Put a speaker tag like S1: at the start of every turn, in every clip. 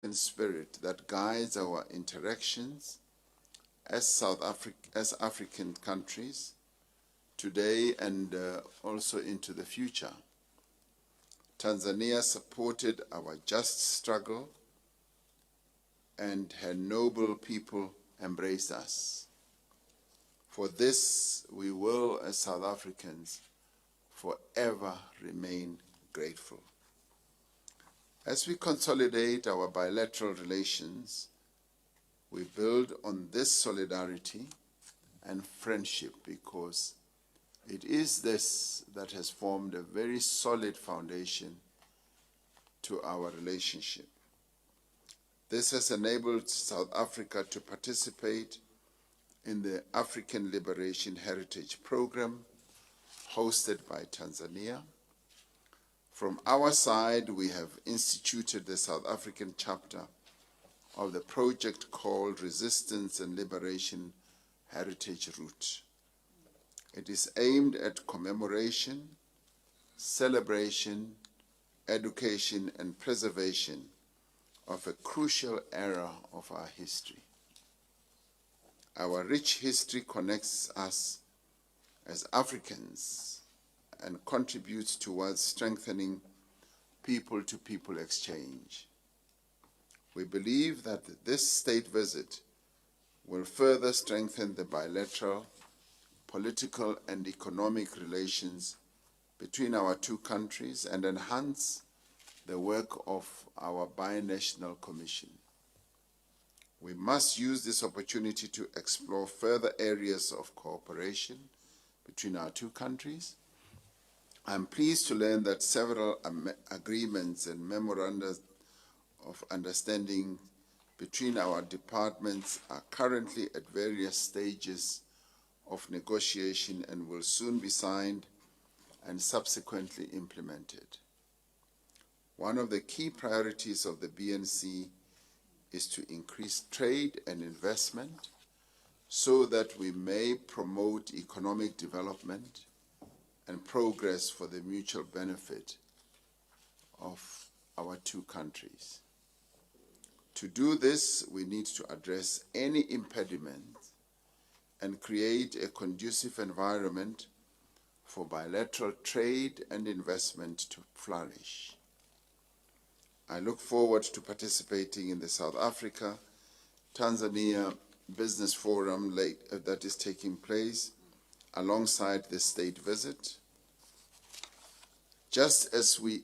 S1: and spirit that guides our interactions as African countries today and also into the future. Tanzania supported our just struggle, and her noble people embraced us. For this, we will, as South Africans, forever remain grateful. As we consolidate our bilateral relations, we build on this solidarity and friendship because it is this that has formed a very solid foundation to our relationship. This has enabled South Africa to participate in the African Liberation Heritage Program hosted by Tanzania. From our side, we have instituted the South African chapter of the project called Resistance and Liberation Heritage Route. It is aimed at commemoration, celebration, education, and preservation of a crucial era of our history. Our rich history connects us as Africans and contributes towards strengthening people-to-people exchange. We believe that this state visit will further strengthen the bilateral, political, and economic relations between our two countries and enhance the work of our binational commission. We must use this opportunity to explore further areas of cooperation between our two countries. I'm pleased to learn that several agreements and memoranda of understanding between our departments are currently at various stages of negotiation and will soon be signed and subsequently implemented. One of the key priorities of the BNC is to increase trade and investment so that we may promote economic development and progress for the mutual benefit of our two countries. To do this, we need to address any impediments and create a conducive environment for bilateral trade and investment to flourish. I look forward to participating in the South Africa-Tanzania Business Forum that is taking place alongside this state visit. Just as we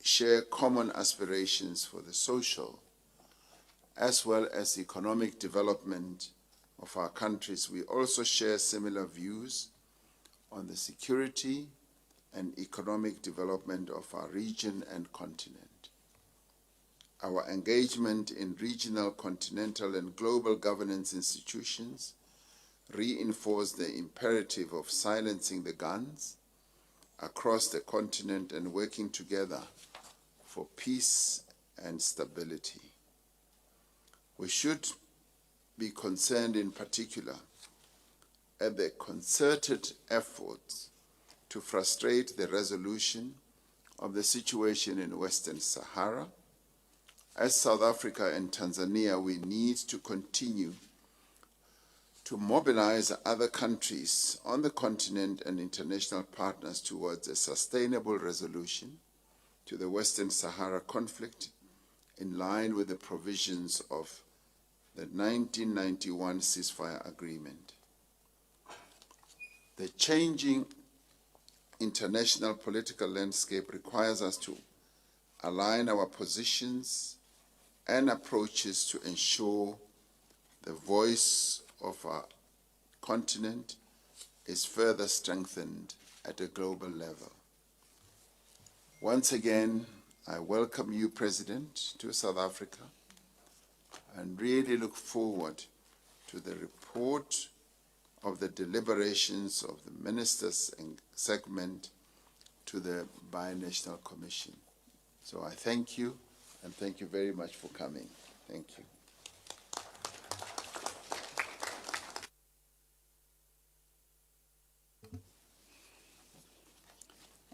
S1: share common aspirations for the social as well as economic development of our countries, we also share similar views on the security and economic development of our region and continent. Our engagement in regional, continental, and global governance institutions reinforce the imperative of silencing the guns across the continent and working together for peace and stability. We should be concerned in particular at the concerted efforts to frustrate the resolution of the situation in Western Sahara. As South Africa and Tanzania, we need to continue to mobilize other countries on the continent and international partners towards a sustainable resolution to the Western Sahara conflict in line with the provisions of the 1991 ceasefire agreement. The changing international political landscape requires us to align our positions and approaches to ensure the voice of our continent is further strengthened at a global level. Once again, I welcome you, President, to South Africa and really look forward to the report of the deliberations of the ministers and segment to the Binational Commission. So I thank you, and thank you very much for coming. Thank you.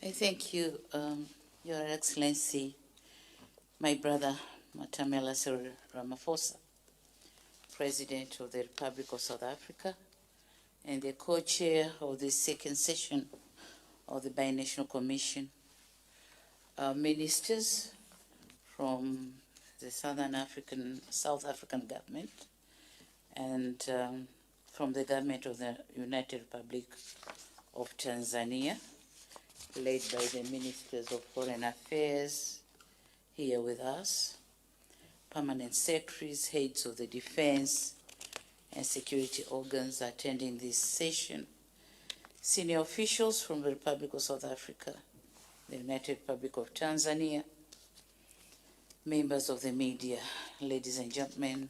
S2: I thank you, Your Excellency, my brother, Matamela Cyril Ramaphosa, President of the Republic of South Africa, and the co-chair of the second session of the Binational Commission, our ministers from the South African government, and from the government of the United Republic of Tanzania, led by the ministers of foreign affairs here with us, permanent secretaries, heads of the defense and security organs attending this session, senior officials from the Republic of South Africa, the United Republic of Tanzania, members of the media, ladies and gentlemen.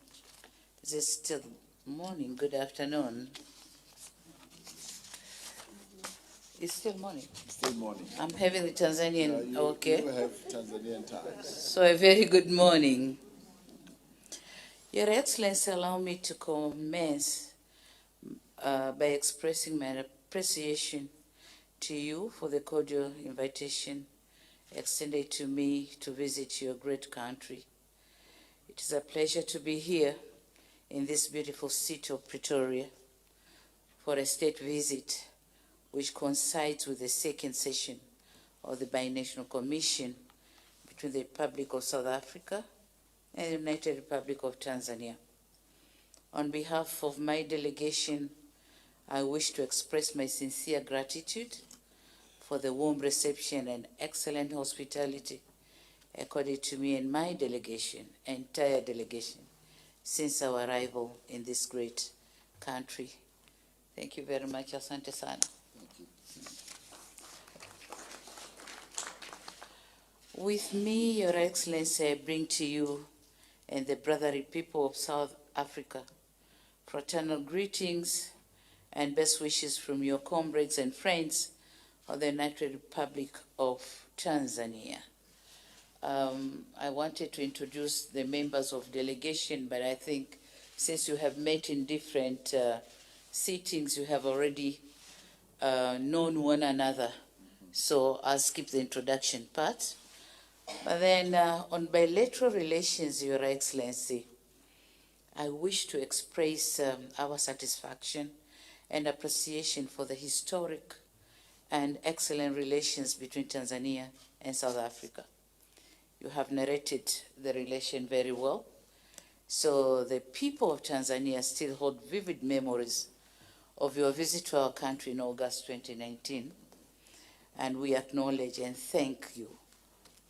S2: Is it still morning? Good afternoon. It's still morning.
S1: Still morning.
S2: I'm having the Tanzanian, okay.
S1: You have Tanzanian time.
S2: So a very good morning. Your Excellency, allow me to commence by expressing my appreciation to you for the cordial invitation extended to me to visit your great country. It is a pleasure to be here in this beautiful city of Pretoria for a state visit which coincides with the second session of the Binational Commission between the Republic of South Africa and the United Republic of Tanzania. On behalf of my delegation, I wish to express my sincere gratitude for the warm reception and excellent hospitality accorded to me and my delegation, entire delegation, since our arrival in this great country. Thank you very much. Asante sana. With me, Your Excellency, I bring to you and the brotherly people of South Africa fraternal greetings and best wishes from your comrades and friends of the United Republic of Tanzania. I wanted to introduce the members of delegation, but I think since you have met in different sittings, you have already known one another. So I'll skip the introduction part. But then on bilateral relations, Your Excellency, I wish to express our satisfaction and appreciation for the historic and excellent relations between Tanzania and South Africa. You have narrated the relation very well. So the people of Tanzania still hold vivid memories of your visit to our country in August 2019. And we acknowledge and thank you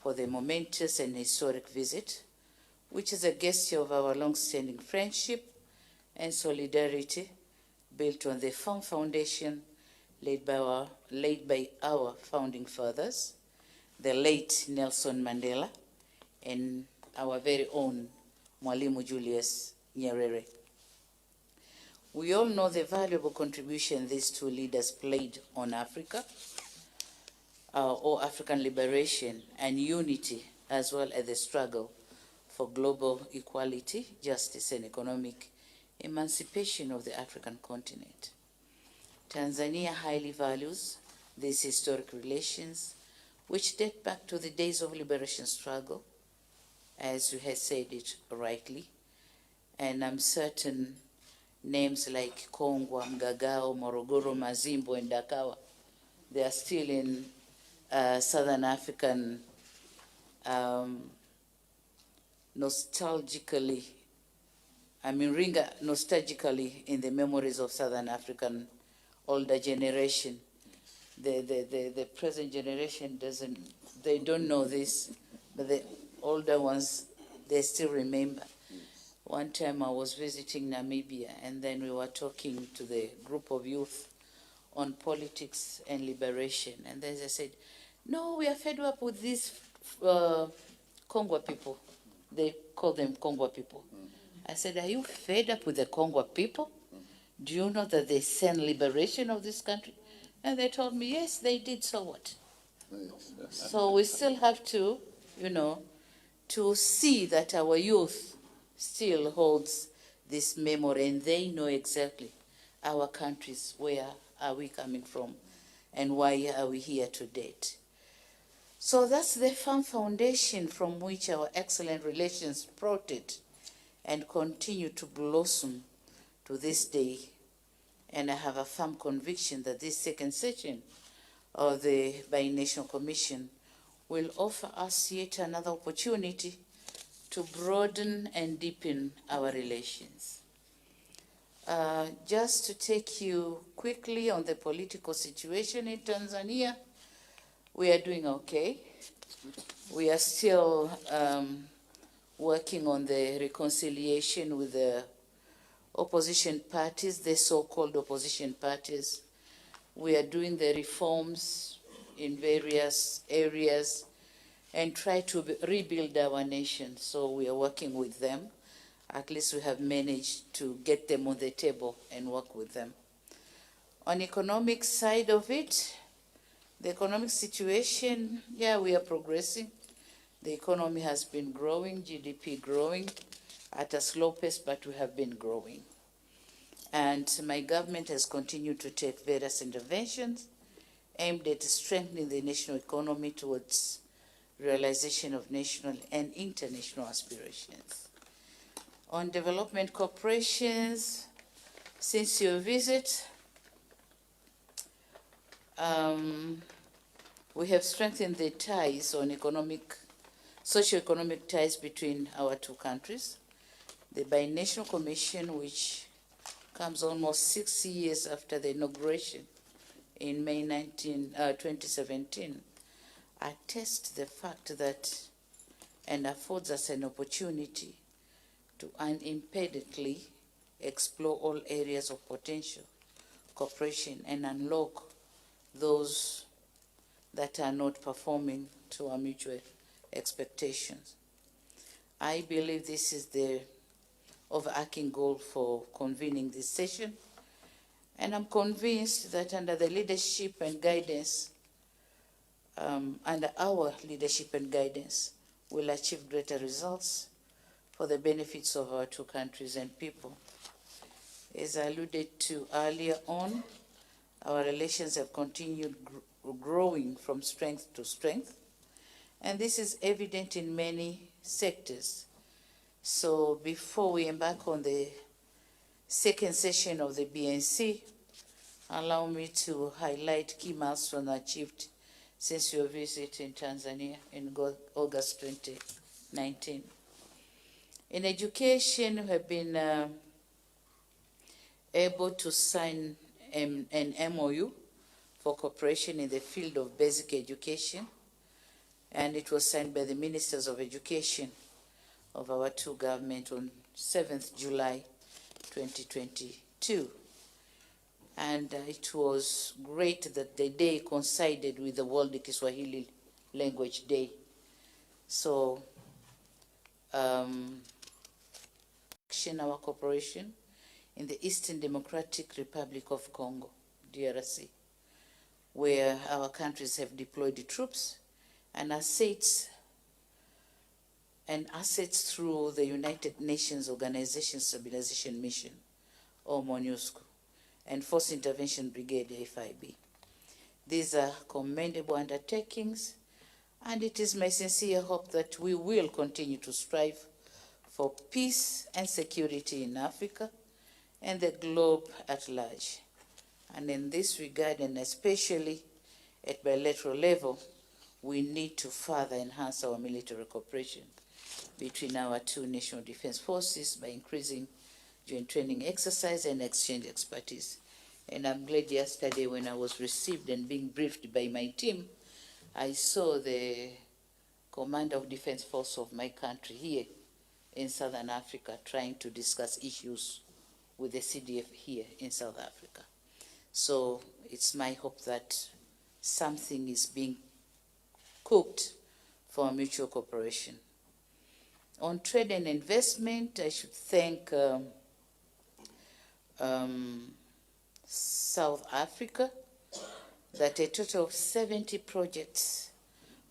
S2: for the momentous and historic visit, which is a gesture of our long-standing friendship and solidarity built on the firm foundation laid by our founding fathers, the late Nelson Mandela and our very own Mwalimu Julius Nyerere. We all know the valuable contribution these two leaders played on Africa, or African liberation and unity, as well as the struggle for global equality, justice, and economic emancipation of the African continent. Tanzania highly values these historic relations, which date back to the days of liberation struggle, as you had said it rightly, and I'm certain names like Kongwa, Mgagao, Morogoro, Mazimbo, and Dakawa, they are still in Southern African nostalgically in the memories of Southern African older generation. The present generation they don't know this, but the older ones, they still remember. One time I was visiting Namibia, and then we were talking to the group of youth on politics and liberation. And then they said, no, we are fed up with these Kongwa people. They call them Kongwa people. I said, are you fed up with the Kongwa people? Do you know that they sent liberation of this country? And they told me, yes, they did, so what? So we still have to, to see that our youth still holds this memory, and they know exactly our countries, where are we coming from, and why are we here to date. So that's the firm foundation from which our excellent relations sprouted and continue to blossom to this day. And I have a firm conviction that this second session of the Binational Commission will offer us yet another opportunity to broaden and deepen our relations. Just to take you quickly on the political situation in Tanzania, we are doing okay. We are still working on the reconciliation with the opposition parties, the so-called opposition parties. We are doing the reforms in various areas and try to rebuild our nation. So we are working with them. At least we have managed to get them on the table and work with them. On economic side of it, the economic situation, yeah, we are progressing. The economy has been growing, GDP growing at a slow pace, but we have been growing. And my government has continued to take various interventions aimed at strengthening the national economy towards realization of national and international aspirations. On development corporations, since your visit, we have strengthened the ties on socio-economic ties between our two countries. The Binational Commission, which comes almost 6 years after the inauguration in May 2017, attests the fact that and affords us an opportunity to unimpededly explore all areas of potential cooperation and unlock those that are not performing to our mutual expectations. I believe this is the overarching goal for convening this session, and I'm convinced that under the leadership and guidance, under our leadership and guidance, we'll achieve greater results for the benefits of our two countries and people. As I alluded to earlier on, our relations have continued growing from strength to strength, and this is evident in many sectors. So before we embark on the second session of the BNC, allow me to highlight key milestones achieved since your visit in Tanzania in August 2019. In education, we have been able to sign an MOU for cooperation in the field of basic education, and it was signed by the Ministers of Education of our two governments on 7th July 2022. And it was great that the day coincided with the World Kiswahili Language Day. So, our cooperation in the Eastern Democratic Republic of Congo, DRC, where our countries have deployed the troops and assets through the United Nations Organization Stabilization Mission, or MONUSCO, and Force Intervention Brigade, FIB. These are commendable undertakings, and it is my sincere hope that we will continue to strive for peace and security in Africa and the globe at large. And in this regard, and especially at bilateral level, we need to further enhance our military cooperation between our two national defense forces by increasing joint training exercise and exchange expertise. And I'm glad yesterday when I was received and being briefed by my team, I saw the Commander of Defense Force of my country here in Southern Africa trying to discuss issues with the CDF here in South Africa. So it's my hope that something is being cooked for mutual cooperation. On trade and investment, I should thank South Africa, that a total of 70 projects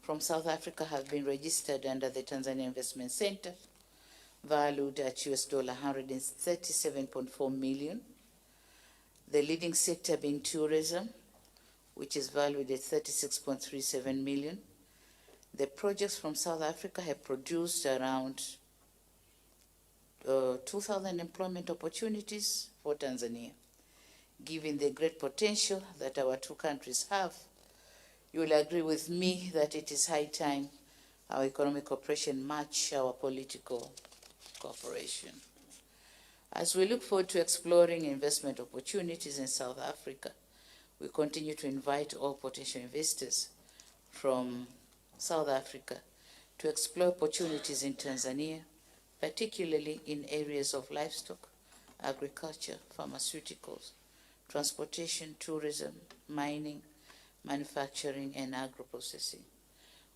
S2: from South Africa have been registered under the Tanzania Investment Center, valued at US $137.4 million. The leading sector being tourism, which is valued at $36.37 million. The projects from South Africa have produced around 2,000 employment opportunities for Tanzania. Given the great potential that our two countries have, you will agree with me that it is high time our economic cooperation match our political cooperation. As we look forward to exploring investment opportunities in South Africa, we continue to invite all potential investors from South Africa to explore opportunities in Tanzania, particularly in areas of livestock, agriculture, pharmaceuticals, transportation, tourism, mining, manufacturing, and agro-processing.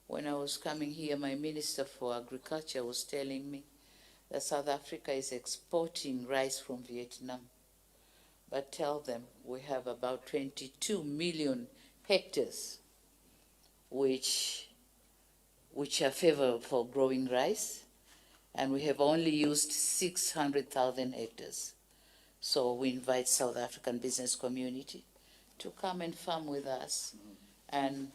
S2: When I was coming here, my Minister for Agriculture was telling me that South Africa is exporting rice from Vietnam. But tell them we have about 22 million hectares which are favorable for growing rice, and we have only used 600,000 hectares. So we invite South African business community to come and farm with us and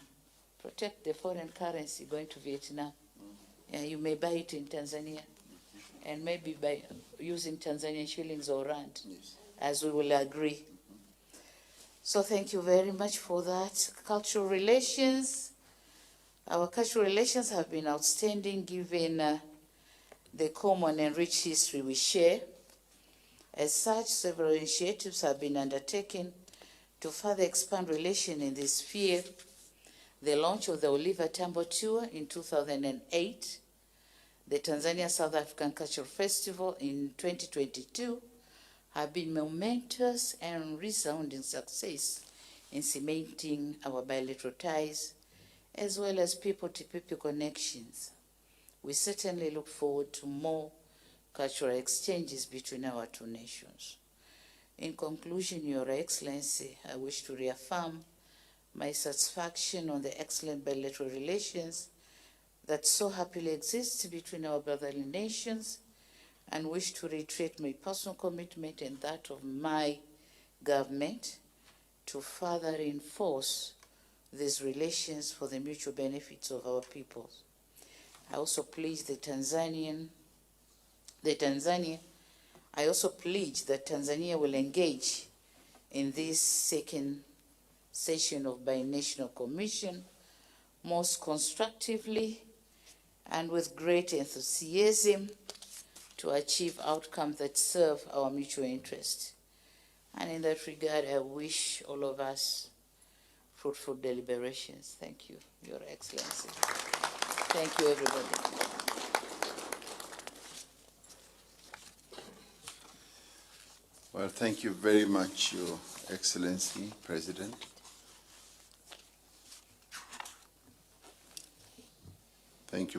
S2: protect the foreign currency going to Vietnam. Yeah, you may buy it in Tanzania, and maybe by using Tanzanian shillings or rand, as we will agree. So thank you very much for that. Cultural relations. Our cultural relations have been outstanding given the common and rich history we share. As such, several initiatives have been undertaken to further expand relations in this sphere. The launch of the Oliver Tambo Tour in 2008, the Tanzania South African Cultural Festival in 2022 have been momentous and resounding success in cementing our bilateral ties as well as people-to-people connections. We certainly look forward to more cultural exchanges between our two nations. In conclusion, Your Excellency, I wish to reaffirm my satisfaction on the excellent bilateral relations that so happily exist between our brotherly nations, and wish to reiterate my personal commitment and that of my government to further reinforce these relations for the mutual benefits of our peoples. I also pledge that Tanzania will engage in this second session of Binational Commission most constructively and with great enthusiasm to achieve outcomes that serve our mutual interest. And in that regard, I wish all of us fruitful deliberations. Thank you, Your Excellency. Thank you, everybody.
S1: Well, thank you very much, Your Excellency, President.